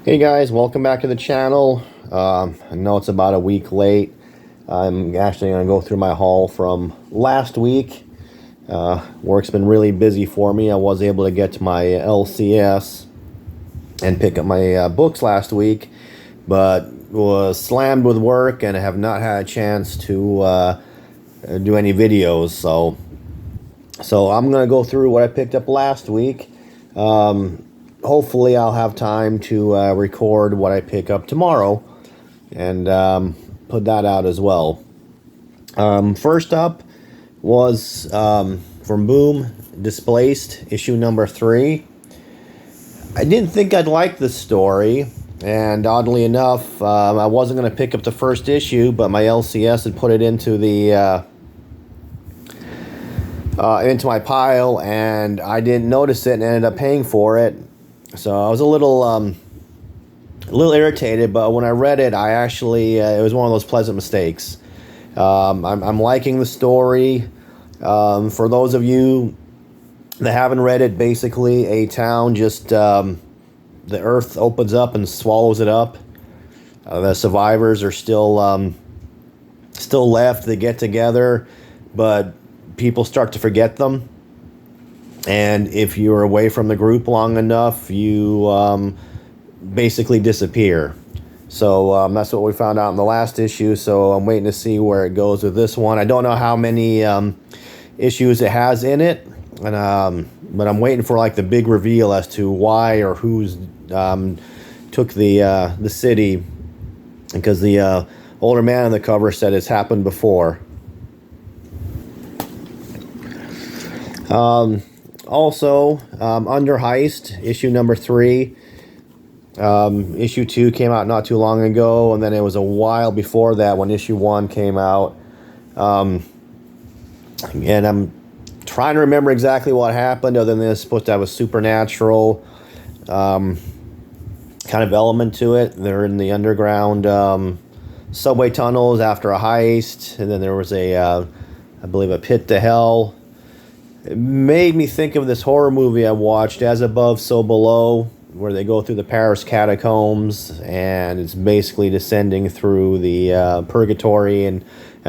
Hey guys, welcome back to the channel. I know it's about a week late. I'm actually going to go through my haul from last week. Work's been really busy for me. I was able to get to my LCS and pick up my books last week, but was slammed with work and I have not had a chance to do any videos. So I'm going to go through what I picked up last week. Hopefully I'll have time to record what I pick up tomorrow and put that out as well. First up was from Boom, Displaced, issue number 3. I didn't think I'd like this story, and oddly enough, I wasn't going to pick up the first issue, but my LCS had put it into the into my pile, and I didn't notice it and ended up paying for it. So I was a little irritated, but when I read it, I actually it was one of those pleasant mistakes. I'm liking the story. For those of you that haven't read it, basically a town just the earth opens up and swallows it up. The survivors are still left. They get together, but people start to forget them. And if you're away from the group long enough, you basically disappear. So that's what we found out in the last issue. So I'm waiting to see where it goes with this one. I don't know how many issues it has in it, and but I'm waiting for like the big reveal as to why or who's took the city, because the older man on the cover said it's happened before. Also, Under Heist, issue number 3. Issue 2 came out not too long ago, and then it was a while before that when issue 1 came out. And I'm trying to remember exactly what happened, other than it's supposed to have a supernatural kind of element to it. They're in the underground subway tunnels after a heist, and then there was I believe a pit to hell. It made me think of this horror movie I watched, As Above, So Below, where they go through the Paris catacombs, and it's basically descending through the purgatory and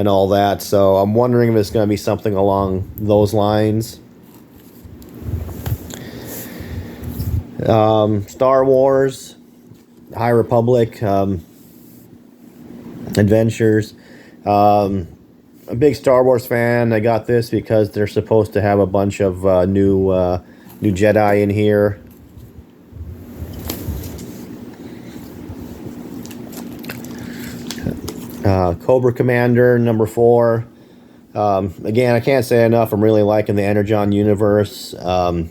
all that. So I'm wondering if it's going to be something along those lines. Star Wars, High Republic, Adventures. A big Star Wars fan. I got this because they're supposed to have a bunch of new Jedi in here. Cobra Commander number 4. Again, I can't say enough. I'm really liking the Energon universe. I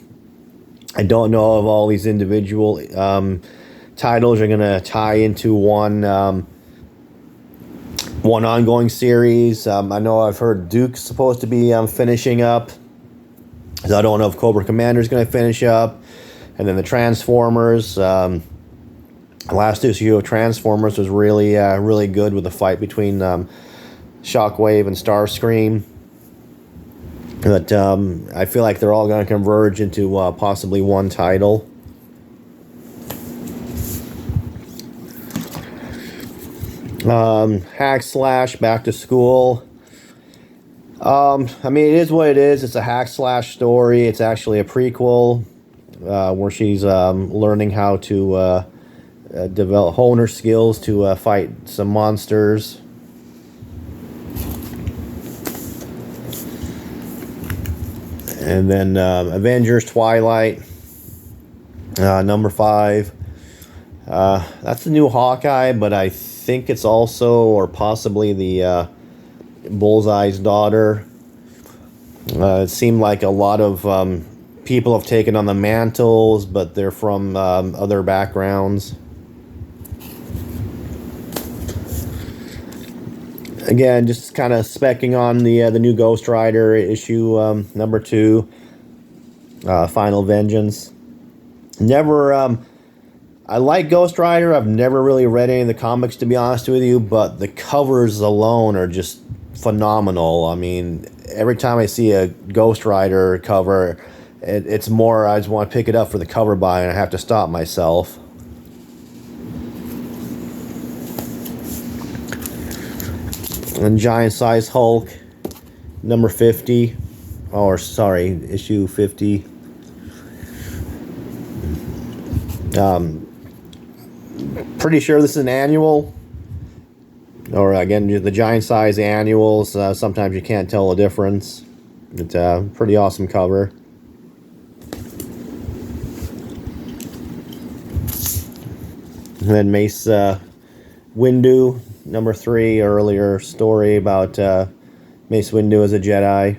don't know if all these individual titles are going to tie into one ongoing series. I know I've heard Duke's supposed to be finishing up. So I don't know if Cobra Commander is going to finish up. And then the Transformers. Last issue of Transformers was really really good with the fight between Shockwave and Starscream. But I feel like they're all going to converge into possibly one title. Hack Slash Back to School. I mean, it is what it is. It's a hack slash story. It's actually a prequel where she's learning how to hone her skills to fight some monsters. And then Avengers Twilight, number 5. That's the new Hawkeye, but I think it's also, or possibly, the Bullseye's daughter. It seemed like a lot of people have taken on the mantles, but they're from other backgrounds. Again, just kind of specking on the new Ghost Rider issue number 2, Final Vengeance. Never. I like Ghost Rider. I've never really read any of the comics, to be honest with you, but the covers alone are just phenomenal. I mean, every time I see a Ghost Rider cover, it's more I just want to pick it up for the cover buy, and I have to stop myself. And Giant Size Hulk, number 50. Or, sorry, issue 50. Pretty sure this is an annual. Or, again, the Giant Size annuals. Sometimes you can't tell the difference. It's a pretty awesome cover. And then Mace Windu, number 3, earlier story about Mace Windu as a Jedi.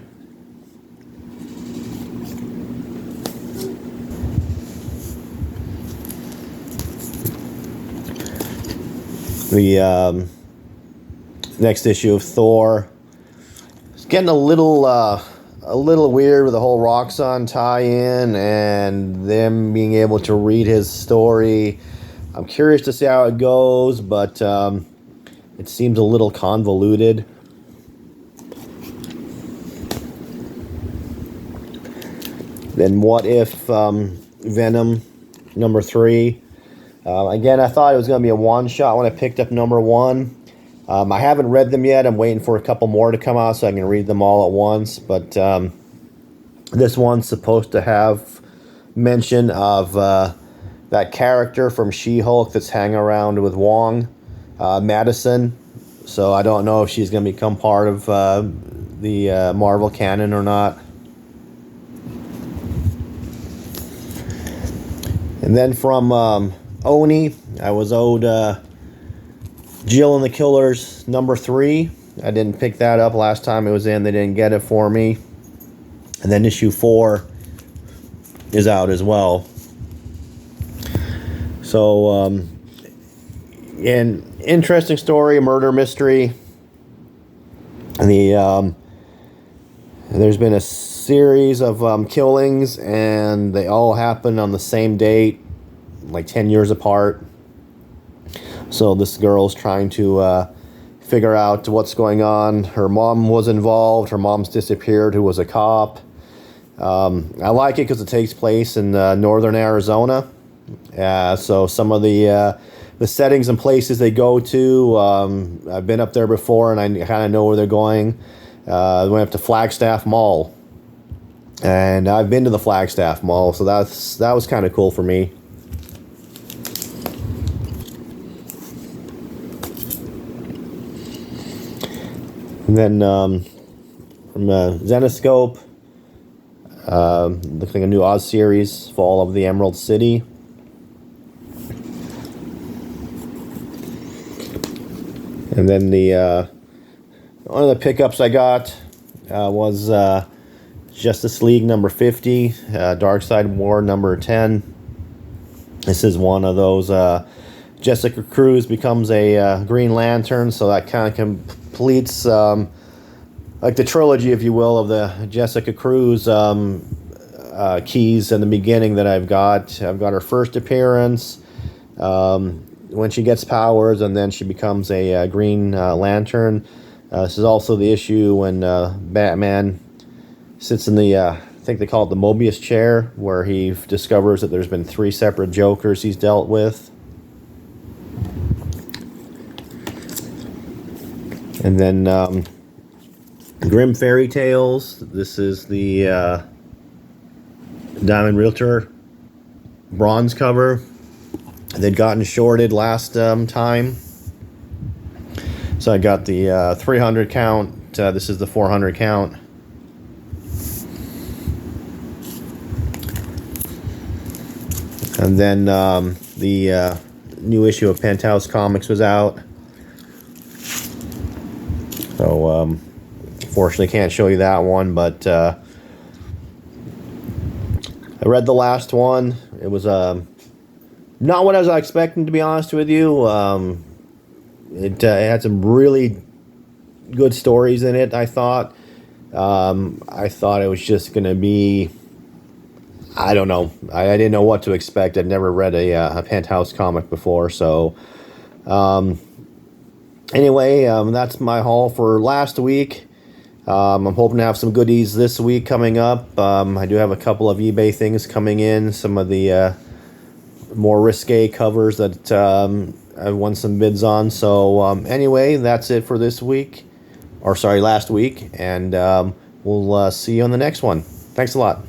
The next issue of Thor. It's getting a little weird with the whole Roxxon tie-in and them being able to read his story. I'm curious to see how it goes, but it seems a little convoluted. Then What If Venom, number 3. Again, I thought it was going to be a one-shot when I picked up number 1. I haven't read them yet. I'm waiting for a couple more to come out so I can read them all at once. But this one's supposed to have mention of that character from She-Hulk that's hanging around with Wong, Madison. So I don't know if she's going to become part of the Marvel canon or not. And then from Oni, I was owed Jill and the Killers, number 3. I didn't pick that up last time it was in. They didn't get it for me. And then issue 4 is out as well. So, an interesting story, a murder mystery. And there's been a series of killings, and they all happened on the same date, like 10 years apart. So this girl's trying to figure out what's going on. Her mom was involved. Her mom's disappeared, who was a cop. I like it because it takes place in northern Arizona. So some of the settings and places they go to, I've been up there before, and I kind of know where they're going. We went up to Flagstaff Mall, and I've been to the Flagstaff Mall, so that was kind of cool for me. And then from Zenescope, looks like a new Oz series, Fall of the Emerald City. And then one of the pickups I got was Justice League number 50, Darkseid War number 10. This is one of those, Jessica Cruz becomes a Green Lantern, so that kind of completes like the trilogy, if you will, of the Jessica Cruz keys in the beginning that I've got. I've got her first appearance, when she gets powers, and then she becomes a Green Lantern. This is also the issue when Batman sits in the, I think they call it the Mobius chair, where he discovers that there's been 3 separate Jokers he's dealt with. And then Grimm Fairy Tales. This is the Diamond Realtor bronze cover. They'd gotten shorted last time. So I got the 300 count. This is the 400 count. And then the new issue of Penthouse Comics was out. So, unfortunately, can't show you that one, but I read the last one. It was not what I was expecting, to be honest with you. It had some really good stories in it, I thought. I thought it was just going to be, I don't know. I didn't know what to expect. I'd never read a Penthouse comic before, so... Anyway, that's my haul for last week. I'm hoping to have some goodies this week coming up. I do have a couple of eBay things coming in. Some of the more risque covers that I won some bids on. So anyway, that's it for this week. or sorry, last week, and we'll see you on the next one. Thanks a lot.